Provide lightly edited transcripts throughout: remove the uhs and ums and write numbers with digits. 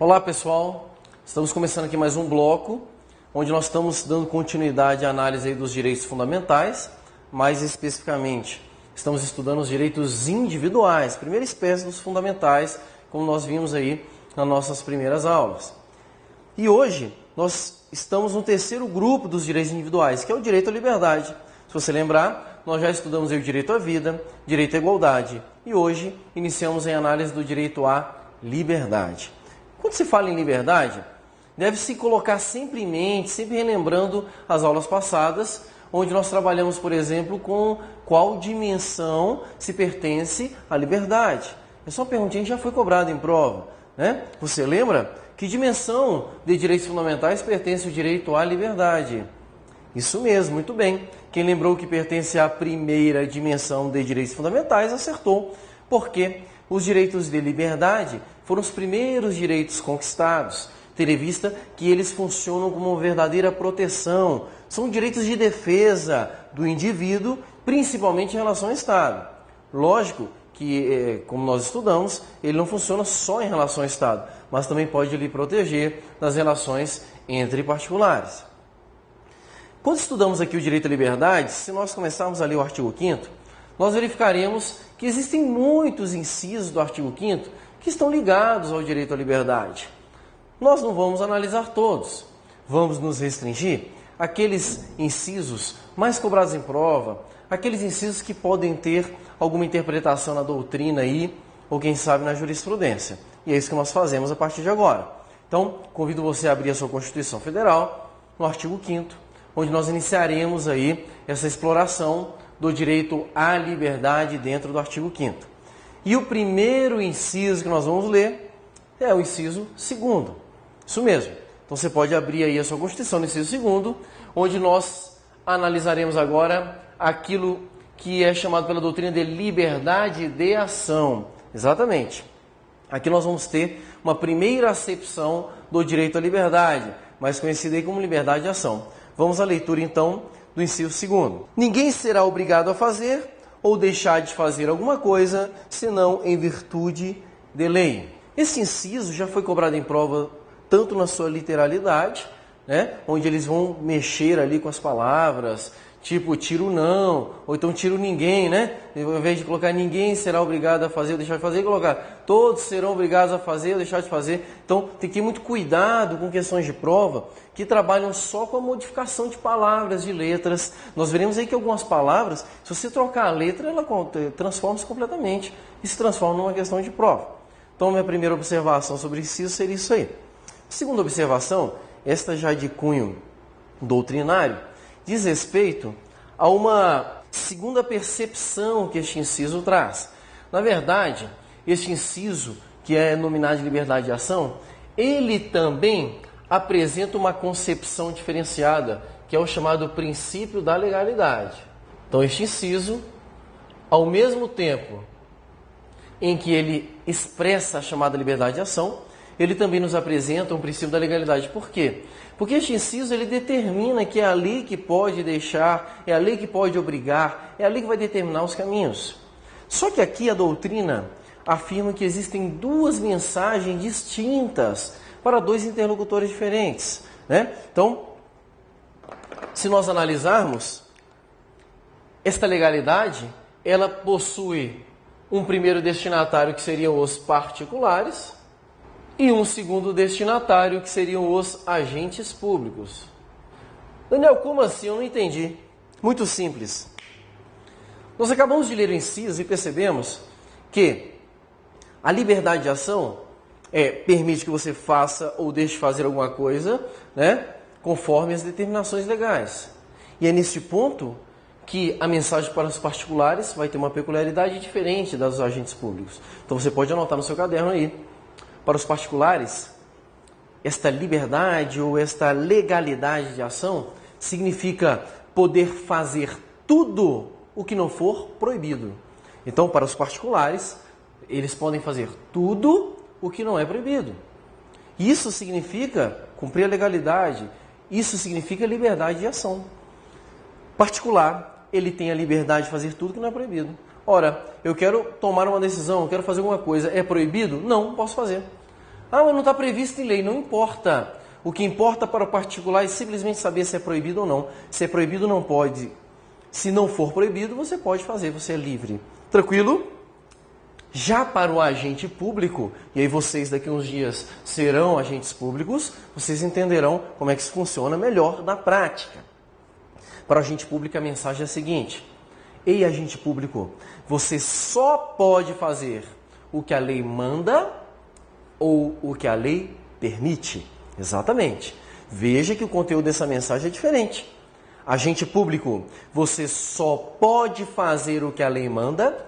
Olá pessoal, estamos começando aqui mais um bloco, onde nós estamos dando continuidade à análise aí dos direitos fundamentais, mais especificamente estamos estudando os direitos individuais, primeira espécie dos fundamentais, como nós vimos aí nas nossas primeiras aulas. E hoje nós estamos no terceiro grupo dos direitos individuais, que é o direito à liberdade. Se você lembrar, nós já estudamos aí o direito à vida, direito à igualdade, e hoje iniciamos em análise do direito à liberdade. Quando se fala em liberdade, deve-se colocar sempre em mente, sempre relembrando as aulas passadas, onde nós trabalhamos, por exemplo, com qual dimensão se pertence à liberdade. Essa perguntinha já foi cobrada em prova, né? Você lembra? Que dimensão de direitos fundamentais pertence o direito à liberdade? Isso mesmo, muito bem. Quem lembrou que pertence à primeira dimensão de direitos fundamentais acertou, porque os direitos de liberdade foram os primeiros direitos conquistados, tendo em vista que eles funcionam como uma verdadeira proteção. São direitos de defesa do indivíduo, principalmente em relação ao Estado. Lógico que, como nós estudamos, ele não funciona só em relação ao Estado, mas também pode lhe proteger nas relações entre particulares. Quando estudamos aqui o direito à liberdade, se nós começarmos a ler o artigo 5º, nós verificaremos que existem muitos incisos do artigo 5º que estão ligados ao direito à liberdade. Nós não vamos analisar todos, vamos nos restringir àqueles incisos mais cobrados em prova, aqueles incisos que podem ter alguma interpretação na doutrina aí, ou quem sabe na jurisprudência. E é isso que nós fazemos a partir de agora. Então, convido você a abrir a sua Constituição Federal, no artigo 5º, onde nós iniciaremos aí essa exploração do direito à liberdade dentro do artigo 5º. E o primeiro inciso que nós vamos ler é o inciso 2º. Isso mesmo. Então você pode abrir aí a sua Constituição no inciso 2º, onde nós analisaremos agora aquilo que é chamado pela doutrina de liberdade de ação. Exatamente. Aqui nós vamos ter uma primeira acepção do direito à liberdade, mais conhecida aí como liberdade de ação. Vamos à leitura então do inciso 2º. Ninguém será obrigado a fazer ou deixar de fazer alguma coisa, senão em virtude de lei. Esse inciso já foi cobrado em prova tanto na sua literalidade, né, onde eles vão mexer ali com as palavras, tipo tiro não, ou então tiro ninguém, né? Ao invés de colocar ninguém será obrigado a fazer ou deixar de fazer, colocar todos serão obrigados a fazer ou deixar de fazer. Então tem que ter muito cuidado com questões de prova que trabalham só com a modificação de palavras, de letras. Nós veremos aí que algumas palavras, se você trocar a letra, ela transforma-se completamente e se transforma numa questão de prova. Então minha primeira observação sobre inciso seria isso aí. Segunda observação, esta já de cunho doutrinário, diz respeito a uma segunda percepção que este inciso traz. Na verdade, este inciso, que é nominado de liberdade de ação, ele também apresenta uma concepção diferenciada, que é o chamado princípio da legalidade. Então, este inciso, ao mesmo tempo em que ele expressa a chamada liberdade de ação, ele também nos apresenta um princípio da legalidade. Por quê? Porque este inciso ele determina que é a lei que pode deixar, é a lei que pode obrigar, é a lei que vai determinar os caminhos. Só que aqui a doutrina afirma que existem duas mensagens distintas para dois interlocutores diferentes, né? Então, se nós analisarmos, esta legalidade, ela possui um primeiro destinatário que seriam os particulares, e um segundo destinatário, que seriam os agentes públicos. Daniel, como assim? Eu não entendi. Muito simples. Nós acabamos de ler o inciso e percebemos que a liberdade de ação permite que você faça ou deixe de fazer alguma coisa, né, conforme as determinações legais. E é neste ponto que a mensagem para os particulares vai ter uma peculiaridade diferente das dos agentes públicos. Então você pode anotar no seu caderno aí. Para os particulares, esta liberdade ou esta legalidade de ação significa poder fazer tudo o que não for proibido. Então, para os particulares, eles podem fazer tudo o que não é proibido. Isso significa cumprir a legalidade, isso significa liberdade de ação. Particular, ele tem a liberdade de fazer tudo que não é proibido. Ora, eu quero tomar uma decisão, eu quero fazer alguma coisa, é proibido? Não posso fazer. Ah, mas não está previsto em lei. Não importa. O que importa para o particular é simplesmente saber se é proibido ou não. Se é proibido, não pode. Se não for proibido, você pode fazer, você é livre. Tranquilo? Já para o agente público, e aí vocês daqui a uns dias serão agentes públicos, vocês entenderão como é que isso funciona melhor na prática. Para o agente público a mensagem é a seguinte: ei, agente público, você só pode fazer o que a lei manda ou o que a lei permite. Exatamente. Veja que o conteúdo dessa mensagem é diferente. Agente público, você só pode fazer o que a lei manda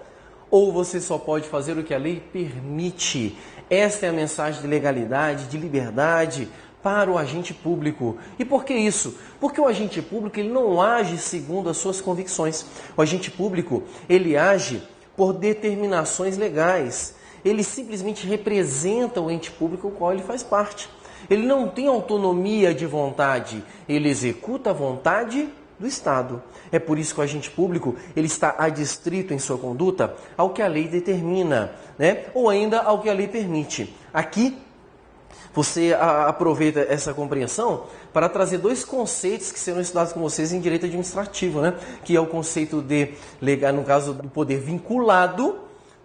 ou você só pode fazer o que a lei permite. Esta é a mensagem de legalidade, de liberdade para o agente público. E por que isso? Porque o agente público ele não age segundo as suas convicções. O agente público ele age por determinações legais. Ele simplesmente representa o ente público ao qual ele faz parte. Ele não tem autonomia de vontade, ele executa a vontade do Estado. É por isso que o agente público ele está adstrito em sua conduta ao que a lei determina, né? Ou ainda ao que a lei permite. Aqui, você aproveita essa compreensão para trazer dois conceitos que serão estudados com vocês em direito administrativo, né? Que é o conceito de, no caso do poder vinculado,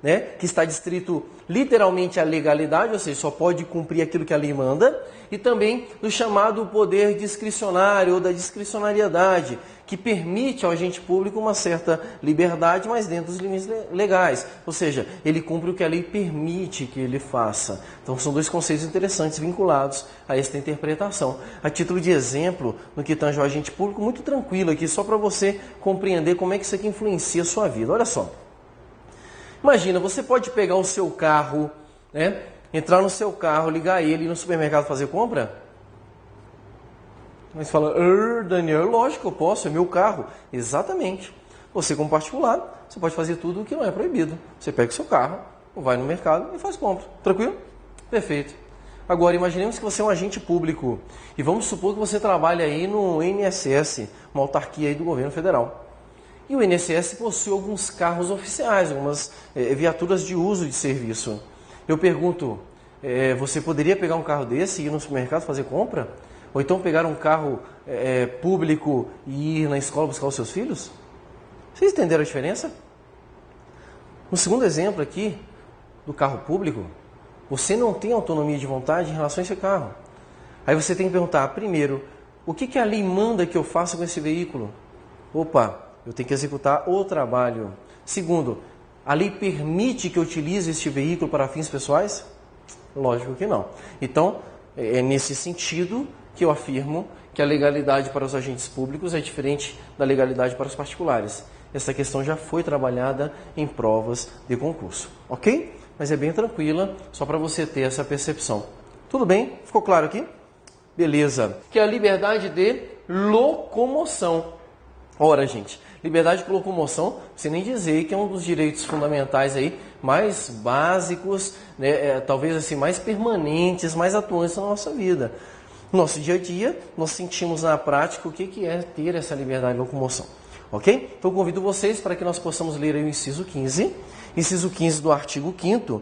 né, que está adstrito literalmente à legalidade, ou seja, só pode cumprir aquilo que a lei manda, e também do chamado poder discricionário ou da discricionariedade, que permite ao agente público uma certa liberdade, mas dentro dos limites legais, ou seja, ele cumpre o que a lei permite que ele faça. Então são dois conceitos interessantes vinculados a esta interpretação. A título de exemplo, no que tange ao agente público, muito tranquilo aqui, só para você compreender como é que isso aqui influencia a sua vida. Olha só. Imagina, você pode pegar o seu carro, né? Entrar no seu carro, ligar ele e ir no supermercado fazer compra? Mas fala, Daniel, lógico, eu posso, é meu carro. Exatamente. Você como particular, você pode fazer tudo o que não é proibido. Você pega o seu carro, vai no mercado e faz compra. Tranquilo? Perfeito. Agora, imaginemos que você é um agente público e vamos supor que você trabalha aí no INSS, uma autarquia aí do governo federal. E o INSS possui alguns carros oficiais, algumas viaturas de uso de serviço. Eu pergunto, você poderia pegar um carro desse e ir no supermercado fazer compra? Ou então pegar um carro público e ir na escola buscar os seus filhos? Vocês entenderam a diferença? No segundo exemplo aqui, do carro público, você não tem autonomia de vontade em relação a esse carro. Aí você tem que perguntar, primeiro, o que a lei manda que eu faça com esse veículo? Opa! Eu tenho que executar o trabalho. Segundo, a lei permite que eu utilize este veículo para fins pessoais? Lógico que não. Então, é nesse sentido que eu afirmo que a legalidade para os agentes públicos é diferente da legalidade para os particulares. Essa questão já foi trabalhada em provas de concurso, ok? Mas é bem tranquila, só para você ter essa percepção. Tudo bem? Ficou claro aqui? Beleza. Que é a liberdade de locomoção. Ora, gente, liberdade de locomoção, sem nem dizer que é um dos direitos fundamentais aí, mais básicos, né, talvez assim, mais permanentes, mais atuantes na nossa vida. No nosso dia a dia, nós sentimos na prática o que é ter essa liberdade de locomoção. Ok? Então, eu convido vocês para que nós possamos ler aí o inciso 15. Inciso 15 do artigo 5º,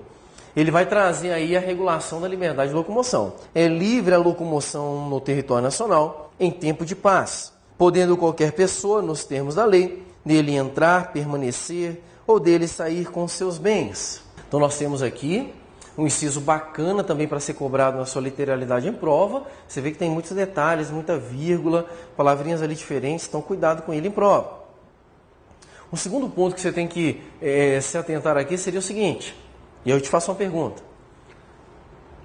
ele vai trazer aí a regulação da liberdade de locomoção. É livre a locomoção no território nacional em tempo de paz, podendo qualquer pessoa, nos termos da lei, nele entrar, permanecer ou dele sair com seus bens. Então nós temos aqui um inciso bacana também para ser cobrado na sua literalidade em prova. Você vê que tem muitos detalhes, muita vírgula, palavrinhas ali diferentes, então cuidado com ele em prova. Um segundo ponto que você tem que se atentar aqui seria o seguinte, e eu te faço uma pergunta.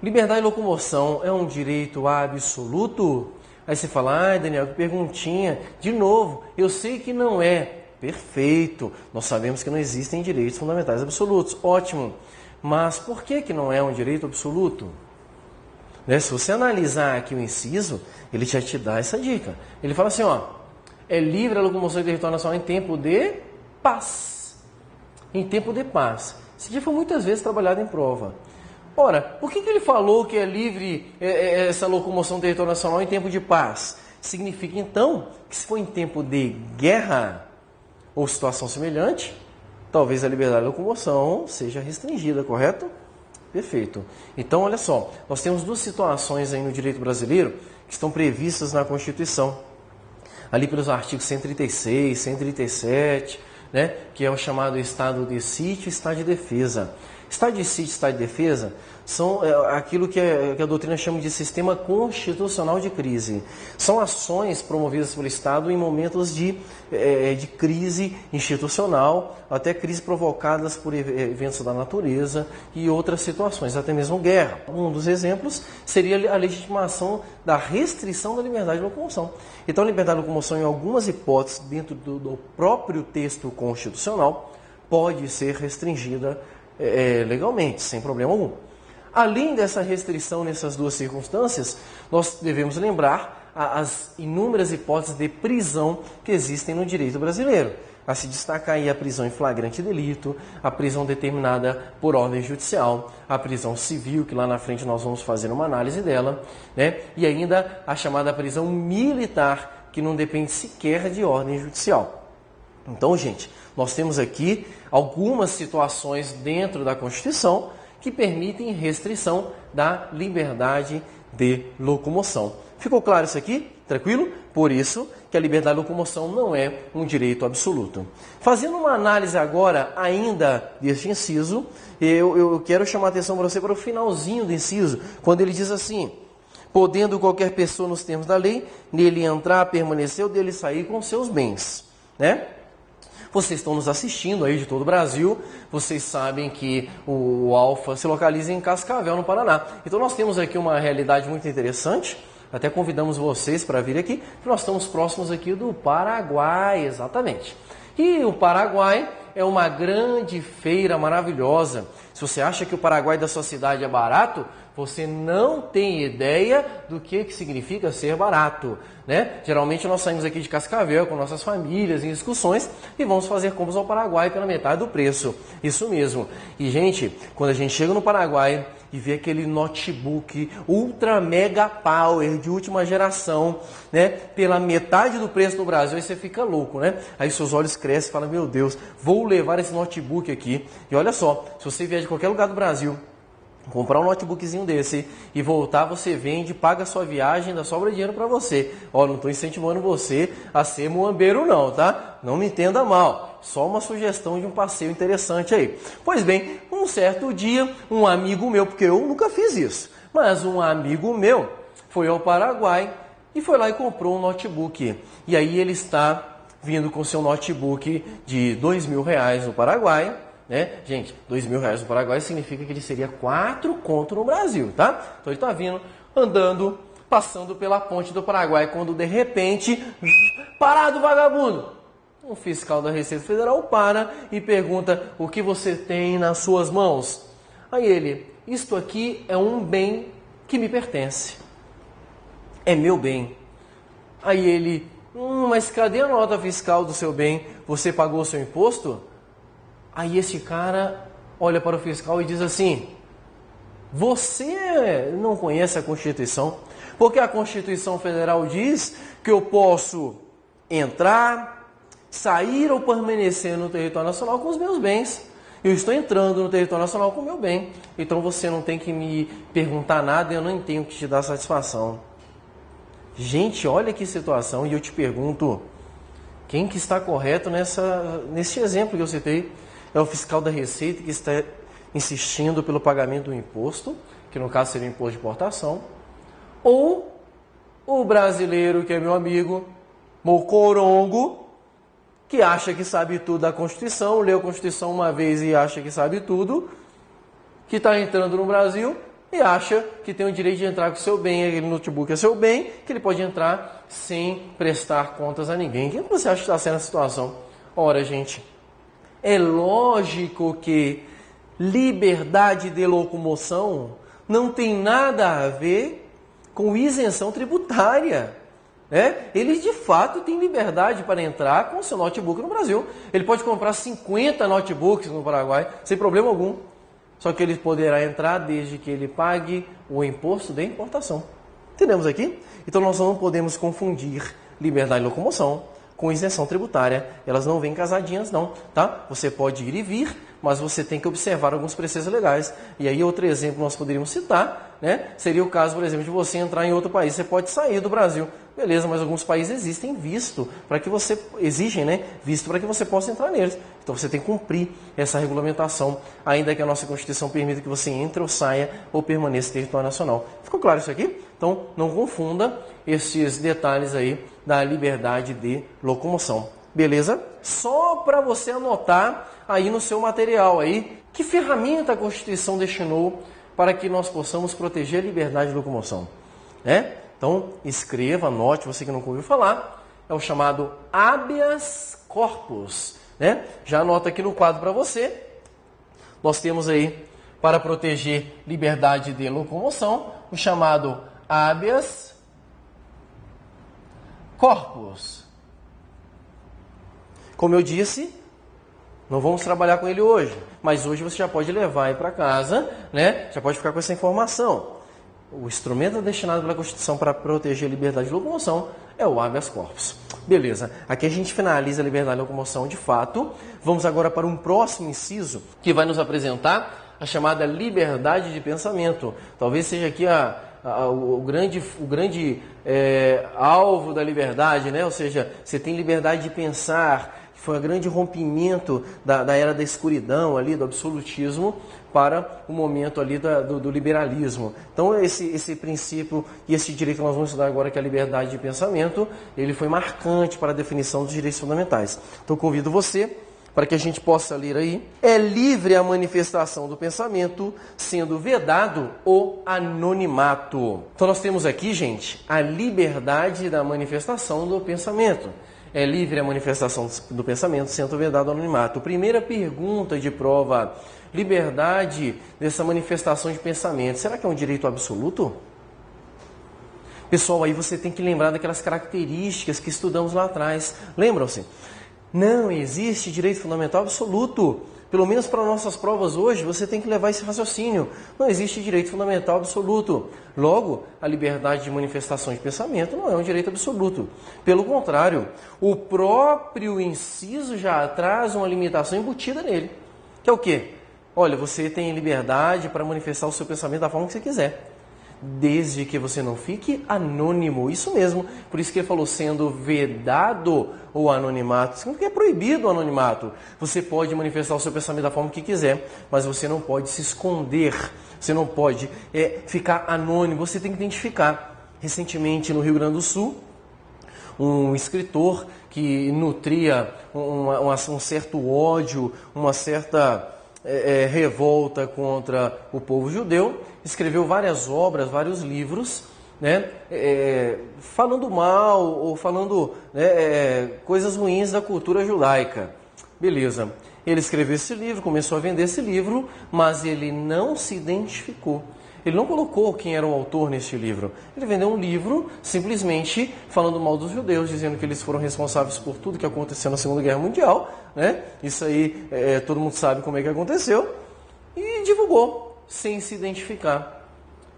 Liberdade de locomoção é um direito absoluto? Aí você fala, Daniel, que perguntinha. De novo, eu sei que não é. Perfeito. Nós sabemos que não existem direitos fundamentais absolutos. Ótimo. Mas por que não é um direito absoluto? Né? Se você analisar aqui o inciso, ele já te dá essa dica. Ele fala assim, é livre a locomoção em território nacional em tempo de paz. Em tempo de paz. Isso já foi muitas vezes trabalhado em prova. Ora, por que ele falou que é livre essa locomoção no território nacional em tempo de paz? Significa então que se for em tempo de guerra ou situação semelhante, talvez a liberdade de locomoção seja restringida, correto? Perfeito. Então, olha só, nós temos duas situações aí no direito brasileiro que estão previstas na Constituição, ali pelos artigos 136, 137, né, que é o chamado estado de sítio e estado de defesa. Estado de sítio e estado de defesa são aquilo que a doutrina chama de sistema constitucional de crise. São ações promovidas pelo Estado em momentos de crise institucional, até crise provocadas por eventos da natureza e outras situações, até mesmo guerra. Um dos exemplos seria a legitimação da restrição da liberdade de locomoção. Então, a liberdade de locomoção, em algumas hipóteses, dentro do próprio texto constitucional, pode ser restringida legalmente, sem problema algum. Além dessa restrição nessas duas circunstâncias, nós devemos lembrar as inúmeras hipóteses de prisão que existem no direito brasileiro. A se destacar aí a prisão em flagrante delito, a prisão determinada por ordem judicial, a prisão civil, que lá na frente nós vamos fazer uma análise dela, né? E ainda a chamada prisão militar, que não depende sequer de ordem judicial. Então, gente, nós temos aqui algumas situações dentro da Constituição que permitem restrição da liberdade de locomoção. Ficou claro isso aqui? Tranquilo? Por isso que a liberdade de locomoção não é um direito absoluto. Fazendo uma análise agora ainda deste inciso, eu quero chamar a atenção para você para o finalzinho do inciso, quando ele diz assim: podendo qualquer pessoa nos termos da lei, nele entrar, permanecer ou dele sair com seus bens, né? Vocês estão nos assistindo aí de todo o Brasil, vocês sabem que o Alfa se localiza em Cascavel, no Paraná. Então nós temos aqui uma realidade muito interessante, até convidamos vocês para vir aqui, porque nós estamos próximos aqui do Paraguai, exatamente. E o Paraguai é uma grande feira maravilhosa. Se você acha que o Paraguai da sua cidade é barato, você não tem ideia do que significa ser barato, né? Geralmente nós saímos aqui de Cascavel com nossas famílias em excursões e vamos fazer compras ao Paraguai pela metade do preço. Isso mesmo. E, gente, quando a gente chega no Paraguai e vê aquele notebook ultra mega power de última geração, né, pela metade do preço no Brasil, aí você fica louco, né? Aí seus olhos crescem e fala: meu Deus, vou levar esse notebook aqui. E olha só, se você vier de qualquer lugar do Brasil, comprar um notebookzinho desse e voltar, você vende, paga a sua viagem, ainda sobra dinheiro para você. Ó, não estou incentivando você a ser muambeiro não, tá? Não me entenda mal. Só uma sugestão de um passeio interessante aí. Pois bem, um certo dia, um amigo meu, porque eu nunca fiz isso, mas um amigo meu foi ao Paraguai e foi lá e comprou um notebook. E aí ele está vindo com seu notebook de R$2.000 no Paraguai, né? Gente, R$2.000 no Paraguai significa que ele seria 4 conto no Brasil, tá? Então ele está vindo, andando, passando pela ponte do Paraguai, quando de repente, parado vagabundo! Um fiscal da Receita Federal para e pergunta: o que você tem nas suas mãos? Aí ele: isto aqui é um bem que me pertence. É meu bem. Aí ele: mas cadê a nota fiscal do seu bem? Você pagou o seu imposto? Aí esse cara olha para o fiscal e diz assim: você não conhece a Constituição? Porque a Constituição Federal diz que eu posso entrar, sair ou permanecer no território nacional com os meus bens. Eu estou entrando no território nacional com o meu bem. Então você não tem que me perguntar nada, eu não tenho que te dar satisfação. Gente, olha que situação. E eu te pergunto, quem que está correto nesse exemplo que eu citei? É o fiscal da Receita que está insistindo pelo pagamento do imposto, que no caso seria o imposto de importação, ou o brasileiro, que é meu amigo, mocorongo, que acha que sabe tudo da Constituição, leu a Constituição uma vez e acha que sabe tudo, que está entrando no Brasil e acha que tem o direito de entrar com o seu bem, aquele notebook é seu bem, que ele pode entrar sem prestar contas a ninguém. Quem você acha que está sendo a situação? Ora, gente, é lógico que liberdade de locomoção não tem nada a ver com isenção tributária, né? Ele de fato tem liberdade para entrar com o seu notebook no Brasil. Ele pode comprar 50 notebooks no Paraguai sem problema algum. Só que ele poderá entrar desde que ele pague o imposto de importação. Entendemos aqui? Então nós não podemos confundir liberdade de locomoção com isenção tributária. Elas não vêm casadinhas não, tá? Você pode ir e vir, mas você tem que observar alguns preceitos legais. E aí outro exemplo nós poderíamos citar, né? Seria o caso, por exemplo, de você entrar em outro país. Você pode sair do Brasil. Beleza, mas alguns países existem visto para que você exigem, né? Visto para que você possa entrar neles. Então você tem que cumprir essa regulamentação, ainda que a nossa Constituição permita que você entre ou saia ou permaneça em território nacional. Ficou claro isso aqui? Então não confunda esses detalhes aí da liberdade de locomoção. Beleza? Só para você anotar aí no seu material aí, que ferramenta a Constituição destinou para que nós possamos proteger a liberdade de locomoção, né? Então, escreva, anote, você que nunca ouviu falar, é o chamado habeas corpus, né? Já anota aqui no quadro para você. Nós temos aí, para proteger liberdade de locomoção, o chamado habeas corpus. Como eu disse, não vamos trabalhar com ele hoje, mas hoje você já pode levar aí para casa, né? Já pode ficar com essa informação. O instrumento destinado pela Constituição para proteger a liberdade de locomoção é o habeas corpus. Beleza, aqui a gente finaliza a liberdade de locomoção de fato. Vamos agora para um próximo inciso que vai nos apresentar a chamada liberdade de pensamento. Talvez seja aqui o grande alvo da liberdade, né? Ou seja, você tem liberdade de pensar. Foi um grande rompimento da era da escuridão ali, do absolutismo, para o momento ali do liberalismo. Então esse princípio e esse direito que nós vamos estudar agora, que é a liberdade de pensamento, ele foi marcante para a definição dos direitos fundamentais. Então convido você para que a gente possa ler aí. É livre a manifestação do pensamento, sendo vedado o anonimato. Então nós temos aqui, gente, a liberdade da manifestação do pensamento. É livre a manifestação do pensamento, sendo vedado o anonimato. Primeira pergunta de prova: liberdade dessa manifestação de pensamento, será que é um direito absoluto? Pessoal, aí você tem que lembrar daquelas características que estudamos lá atrás. Lembram-se? Não existe direito fundamental absoluto. Pelo menos para nossas provas hoje, você tem que levar esse raciocínio. Não existe direito fundamental absoluto. Logo, a liberdade de manifestação de pensamento não é um direito absoluto. Pelo contrário, o próprio inciso já traz uma limitação embutida nele. Que é o quê? Olha, você tem liberdade para manifestar o seu pensamento da forma que você quiser, desde que você não fique anônimo. Isso mesmo, por isso que ele falou sendo vedado o anonimato. Significa que é proibido o anonimato. Você pode manifestar o seu pensamento da forma que quiser, mas você não pode se esconder, você não pode ficar anônimo, você tem que identificar. Recentemente, no Rio Grande do Sul, um escritor que nutria um certo ódio, uma certa revolta contra o povo judeu, escreveu várias obras, vários livros, né, falando mal ou falando coisas ruins da cultura judaica. Beleza, ele escreveu esse livro, começou a vender esse livro, mas ele não se identificou. Ele não colocou quem era o autor neste livro. Ele vendeu um livro simplesmente falando mal dos judeus, dizendo que eles foram responsáveis por tudo que aconteceu na Segunda Guerra Mundial, né? Isso aí todo mundo sabe como é que aconteceu. E divulgou, sem se identificar.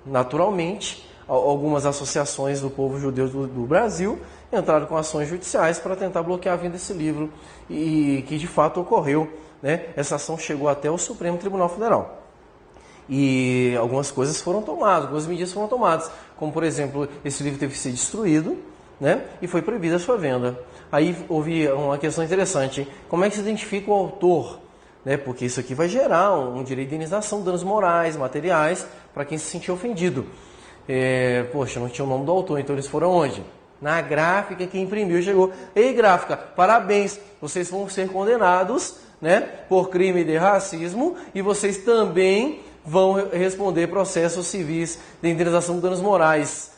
Naturalmente, algumas associações do povo judeu do Brasil entraram com ações judiciais para tentar bloquear a venda desse livro. E que de fato ocorreu, né? Essa ação chegou até o Supremo Tribunal Federal. E algumas coisas foram tomadas, algumas medidas foram tomadas, como por exemplo, esse livro teve que ser destruído, né, e foi proibida a sua venda. Aí houve uma questão interessante: como é que se identifica o autor? Né, porque isso aqui vai gerar um direito de indenização, danos morais, materiais, para quem se sentiu ofendido. Poxa, não tinha o nome do autor, então eles foram onde? Na gráfica que imprimiu, chegou: ei, gráfica, parabéns, vocês vão ser condenados, né, por crime de racismo, e vocês também vão responder processos civis de indenização de danos morais.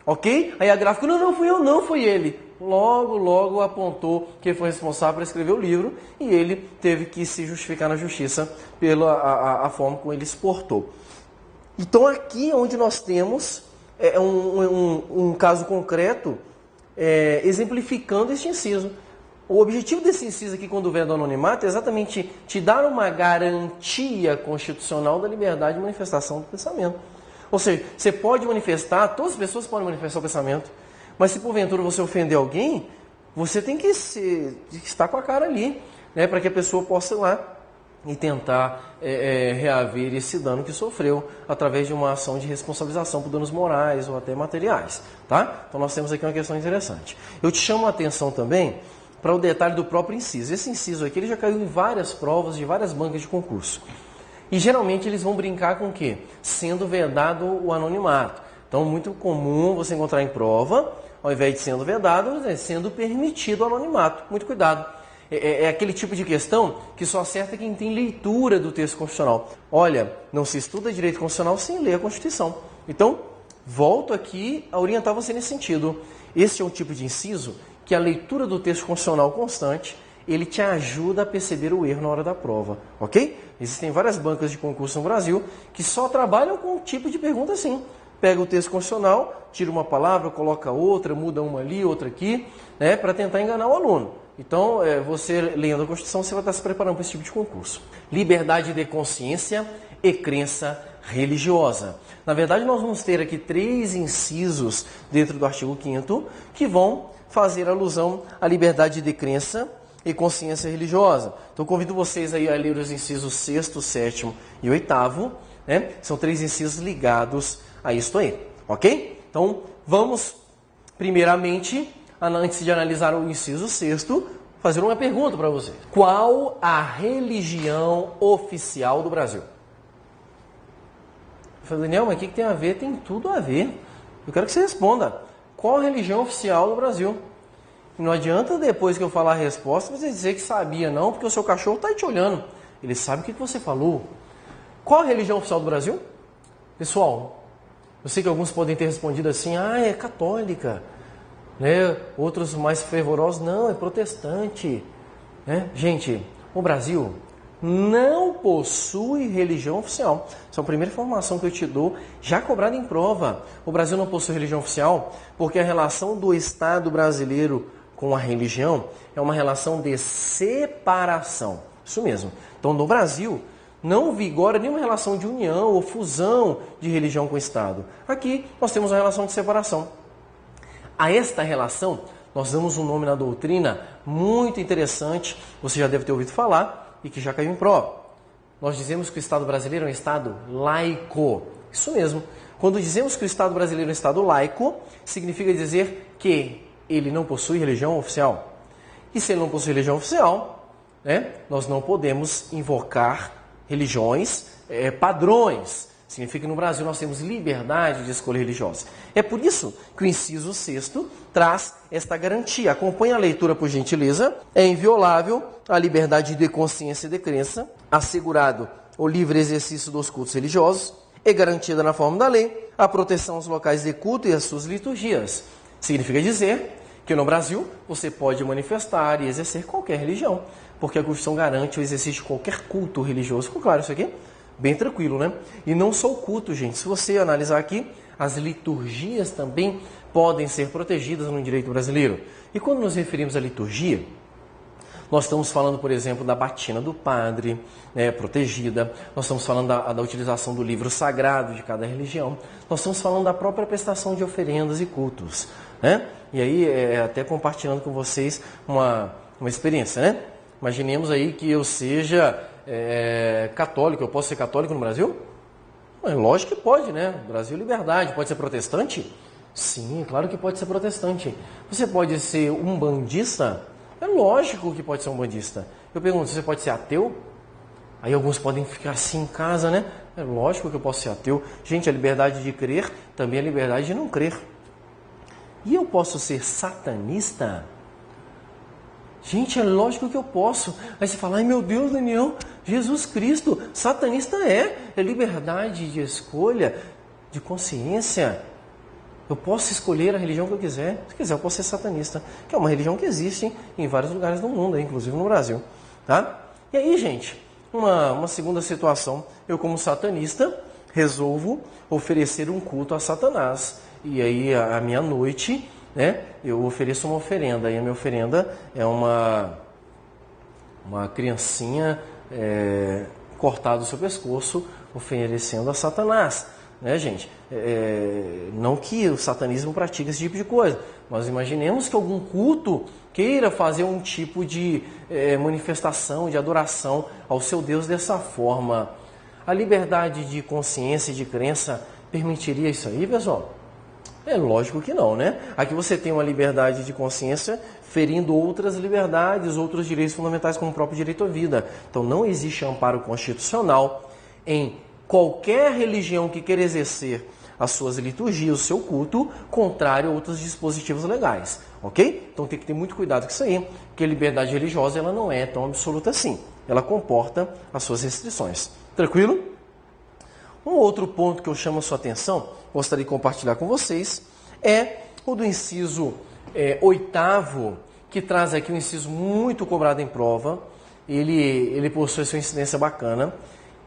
Ok? Aí a gráfica: não fui eu, não foi ele. Logo apontou que foi responsável por escrever o livro, e ele teve que se justificar na justiça pela a forma como ele exportou. Então aqui onde nós temos um caso concreto exemplificando este inciso. O objetivo desse inciso aqui, quando vem do anonimato, é exatamente te dar uma garantia constitucional da liberdade de manifestação do pensamento. Ou seja, você pode manifestar, todas as pessoas podem manifestar o pensamento, mas se porventura você ofender alguém, você tem que estar com a cara ali, né, para que a pessoa possa ir lá e tentar reaver esse dano que sofreu através de uma ação de responsabilização por danos morais ou até materiais, tá? Então nós temos aqui uma questão interessante. Eu te chamo a atenção também para o detalhe do próprio inciso. Esse inciso aqui ele já caiu em várias provas de várias bancas de concurso. E geralmente eles vão brincar com o quê? Sendo vedado o anonimato. Então muito comum você encontrar em prova, ao invés de sendo vedado, sendo permitido o anonimato. Muito cuidado. É aquele tipo de questão que só acerta quem tem leitura do texto constitucional. Olha, não se estuda direito constitucional sem ler a Constituição. Então, volto aqui a orientar você nesse sentido. Esse é um tipo de inciso que a leitura do texto constitucional constante, ele te ajuda a perceber o erro na hora da prova, ok? Existem várias bancas de concurso no Brasil que só trabalham com um tipo de pergunta assim. Pega o texto constitucional, tira uma palavra, coloca outra, muda uma ali, outra aqui, né, para tentar enganar o aluno. Então, você lendo a Constituição, você vai estar se preparando para esse tipo de concurso. Liberdade de consciência e crença religiosa. Na verdade, nós vamos ter aqui 3 incisos dentro do artigo 5º que vão fazer alusão à liberdade de crença e consciência religiosa. Então, convido vocês aí a ler os incisos 6º, 7º e 8º, né? São 3 incisos ligados a isto aí, ok? Então, vamos, primeiramente, antes de analisar o inciso 6º, fazer uma pergunta para você. Qual a religião oficial do Brasil? Eu falei, Daniel, mas o que tem a ver? Tem tudo a ver. Eu quero que você responda. Qual a religião oficial do Brasil? E não adianta depois que eu falar a resposta, você dizer que sabia não, porque o seu cachorro está te olhando. Ele sabe o que você falou. Qual a religião oficial do Brasil? Pessoal, eu sei que alguns podem ter respondido assim, é católica. Né? Outros mais fervorosos, não, é protestante. Né? Gente, o Brasil não possui religião oficial. Essa é a primeira informação que eu te dou, já cobrada em prova. O Brasil não possui religião oficial porque a relação do Estado brasileiro com a religião é uma relação de separação. Isso mesmo. Então, no Brasil, não vigora nenhuma relação de união ou fusão de religião com o Estado. Aqui, nós temos uma relação de separação. A esta relação, nós damos um nome na doutrina muito interessante, você já deve ter ouvido falar e que já caiu em prova. Nós dizemos que o Estado brasileiro é um Estado laico. Isso mesmo. Quando dizemos que o Estado brasileiro é um Estado laico, significa dizer que ele não possui religião oficial. E se ele não possui religião oficial, né, nós não podemos invocar religiões, padrões. Significa que no Brasil nós temos liberdade de escolha religiosa. É por isso que o inciso 6º traz esta garantia. Acompanhe a leitura, por gentileza. É inviolável a liberdade de consciência e de crença, assegurado o livre exercício dos cultos religiosos, é garantida na forma da lei a proteção aos locais de culto e às suas liturgias. Significa dizer que no Brasil você pode manifestar e exercer qualquer religião, porque a Constituição garante o exercício de qualquer culto religioso. Ficou claro isso aqui? Bem tranquilo, né? E não só o culto, gente. Se você analisar aqui, as liturgias também podem ser protegidas no direito brasileiro. E quando nos referimos à liturgia, nós estamos falando, por exemplo, da batina do padre, protegida. Nós estamos falando da utilização do livro sagrado de cada religião. Nós estamos falando da própria prestação de oferendas e cultos, né? E aí, até compartilhando com vocês uma experiência, né? Imaginemos aí que eu seja católico. Eu posso ser católico no Brasil? Lógico que pode, né? Brasil liberdade. Pode ser protestante? Sim, claro que pode ser protestante. Você pode ser umbandista? É lógico que pode ser umbandista. Eu pergunto, você pode ser ateu? Aí alguns podem ficar assim em casa, né? É lógico que eu posso ser ateu. Gente, a liberdade de crer também é a liberdade de não crer. E eu posso ser satanista? Gente, é lógico que eu posso. Aí você fala, ai meu Deus, Daniel, Jesus Cristo, satanista é liberdade de escolha, de consciência. Eu posso escolher a religião que eu quiser. Se quiser, eu posso ser satanista, que é uma religião que existe em vários lugares do mundo, inclusive no Brasil. Tá? E aí, gente, uma segunda situação. Eu, como satanista, resolvo oferecer um culto a Satanás. E aí, a minha noite, né, eu ofereço uma oferenda. E a minha oferenda é uma criancinha cortada do seu pescoço, oferecendo a Satanás. né, gente? Não que o satanismo pratique esse tipo de coisa, mas imaginemos que algum culto queira fazer um tipo de manifestação, de adoração ao seu Deus dessa forma. A liberdade de consciência e de crença permitiria isso aí, pessoal? É lógico que não, né? Aqui você tem uma liberdade de consciência ferindo outras liberdades, outros direitos fundamentais, como o próprio direito à vida. Então não existe amparo constitucional em qualquer religião que queira exercer as suas liturgias, o seu culto, contrário a outros dispositivos legais, ok? Então tem que ter muito cuidado com isso aí, porque a liberdade religiosa ela não é tão absoluta assim. Ela comporta as suas restrições. Tranquilo? Um outro ponto que eu chamo a sua atenção, gostaria de compartilhar com vocês, é o do inciso 8º, que traz aqui um inciso muito cobrado em prova. Ele possui sua incidência bacana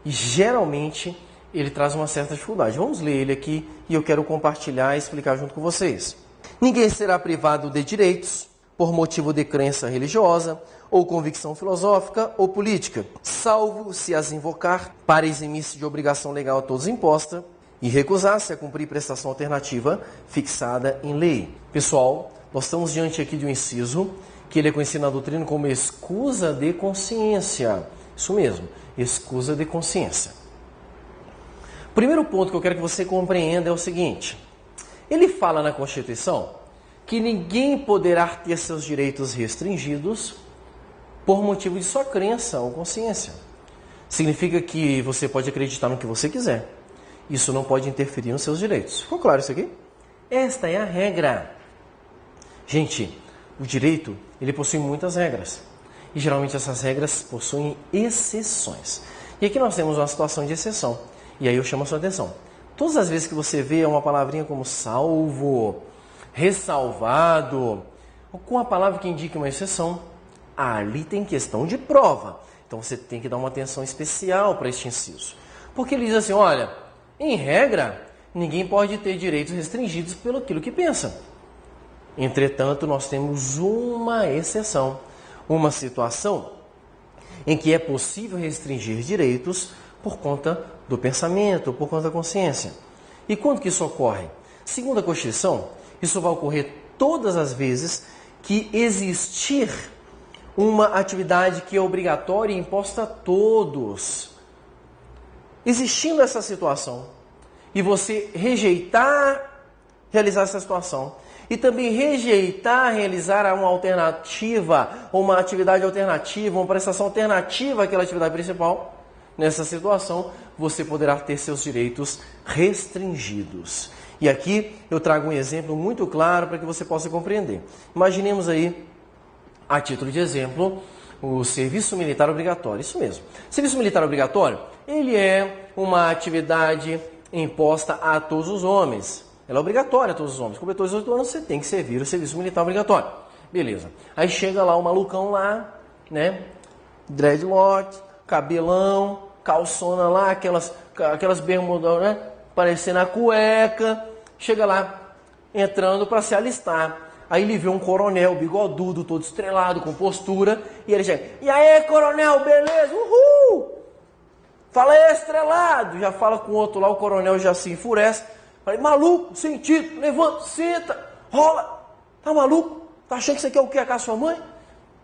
e geralmente ele traz uma certa dificuldade. Vamos ler ele aqui e eu quero compartilhar e explicar junto com vocês. Ninguém será privado de direitos por motivo de crença religiosa ou convicção filosófica ou política, salvo se as invocar para eximir-se de obrigação legal a todos imposta e recusar-se a cumprir prestação alternativa fixada em lei. Pessoal, nós estamos diante aqui de um inciso que ele é conhecido na doutrina como escusa de consciência. Isso mesmo, escusa de consciência. O primeiro ponto que eu quero que você compreenda é o seguinte. Ele fala na Constituição que ninguém poderá ter seus direitos restringidos por motivo de sua crença ou consciência. Significa que você pode acreditar no que você quiser. Isso não pode interferir nos seus direitos. Ficou claro isso aqui? Esta é a regra. Gente, o direito, ele possui muitas regras. E geralmente essas regras possuem exceções. E aqui nós temos uma situação de exceção. E aí eu chamo a sua atenção. Todas as vezes que você vê uma palavrinha como salvo, ressalvado, ou com a palavra que indica uma exceção, ali tem questão de prova. Então você tem que dar uma atenção especial para este inciso. Porque ele diz assim, olha, em regra, ninguém pode ter direitos restringidos pelo aquilo que pensa. Entretanto, nós temos uma exceção. Uma situação em que é possível restringir direitos por conta do pensamento, por conta da consciência. E quando que isso ocorre? Segundo a Constituição, isso vai ocorrer todas as vezes que existir uma atividade que é obrigatória e imposta a todos. Existindo essa situação e você rejeitar realizar essa situação e também rejeitar realizar uma alternativa, ou uma atividade alternativa, uma prestação alternativa àquela atividade principal, nessa situação você poderá ter seus direitos restringidos. E aqui eu trago um exemplo muito claro para que você possa compreender. Imaginemos aí, a título de exemplo, o serviço militar obrigatório. Isso mesmo. Serviço militar obrigatório, ele é uma atividade imposta a todos os homens. Ela é obrigatória a todos os homens. Completou 18 anos, você tem que servir o serviço militar obrigatório. Beleza. Aí chega lá o malucão lá, né? Dreadlock, cabelão, calçona lá, aquelas bermudas, né? Parecendo a cueca. Chega lá, entrando para se alistar. Aí ele vê um coronel bigodudo, todo estrelado, com postura. E ele chega, e aí, coronel, beleza? Uhul! Fala aí, estrelado. Já fala com o outro lá, o coronel já se enfurece. Falei, maluco, sentido, levanta, senta, rola. Tá maluco? Tá achando que você quer o quê? A casa da sua mãe?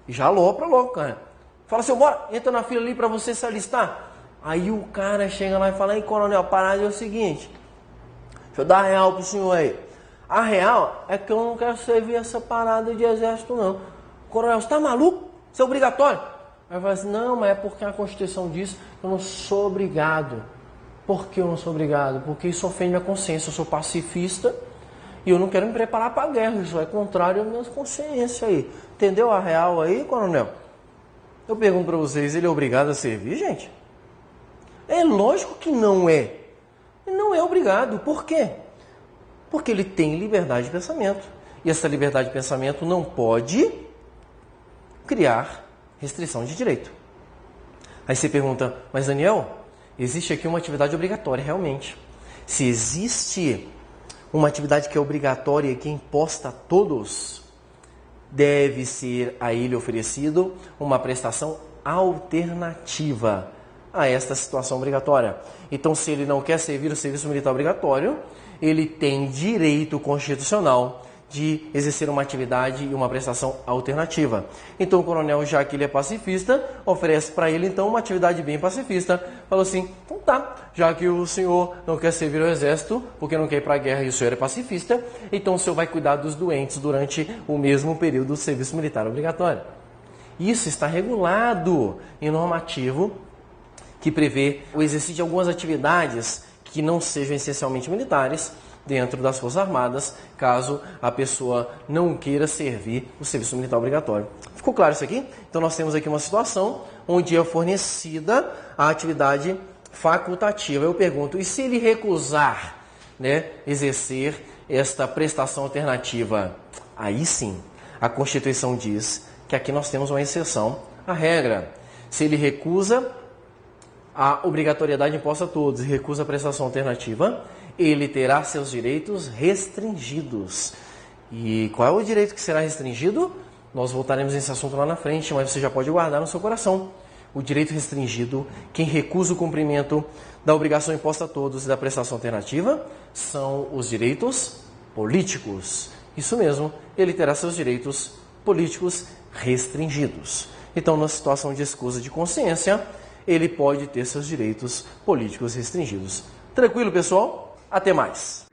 E já alopra logo, cara. Fala assim, bora, entra na fila ali pra você se alistar. Aí o cara chega lá e fala, aí, coronel, a parada é o seguinte. Deixa eu dar a real pro senhor aí. A real é que eu não quero servir essa parada de exército, não. Coronel, você tá maluco? Isso é obrigatório? Aí eu falo assim, não, mas é porque a Constituição diz que eu não sou obrigado. Por que eu não sou obrigado? Porque isso ofende minha consciência. Eu sou pacifista e eu não quero me preparar para a guerra. Isso é contrário à minha consciência aí. Entendeu a real aí, coronel? Eu pergunto para vocês, ele é obrigado a servir, gente? É lógico que não é. Ele não é obrigado. Por quê? Porque ele tem liberdade de pensamento. E essa liberdade de pensamento não pode criar restrição de direito. Aí você pergunta, mas Daniel, existe aqui uma atividade obrigatória, realmente. Se existe uma atividade que é obrigatória e que é imposta a todos, deve ser a ele oferecido uma prestação alternativa a esta situação obrigatória. Então, se ele não quer servir o serviço militar obrigatório, ele tem direito constitucional de exercer uma atividade e uma prestação alternativa. Então o coronel, já que ele é pacifista, oferece para ele então uma atividade bem pacifista. Falou assim, então tá, já que o senhor não quer servir o exército, porque não quer ir para a guerra e o senhor é pacifista, então o senhor vai cuidar dos doentes durante o mesmo período do serviço militar obrigatório. Isso está regulado em normativo que prevê o exercício de algumas atividades que não sejam essencialmente militares, dentro das Forças Armadas, caso a pessoa não queira servir o serviço militar obrigatório. Ficou claro isso aqui? Então nós temos aqui uma situação onde é fornecida a atividade facultativa. Eu pergunto, e se ele recusar, exercer esta prestação alternativa? Aí sim, a Constituição diz que aqui nós temos uma exceção à regra. Se ele recusa a obrigatoriedade imposta a todos e recusa a prestação alternativa, ele terá seus direitos restringidos. E qual é o direito que será restringido? Nós voltaremos nesse assunto lá na frente, mas você já pode guardar no seu coração. O direito restringido, quem recusa o cumprimento da obrigação imposta a todos e da prestação alternativa, são os direitos políticos. Isso mesmo, ele terá seus direitos políticos restringidos. Então, na situação de escusa de consciência, ele pode ter seus direitos políticos restringidos. Tranquilo, pessoal? Até mais!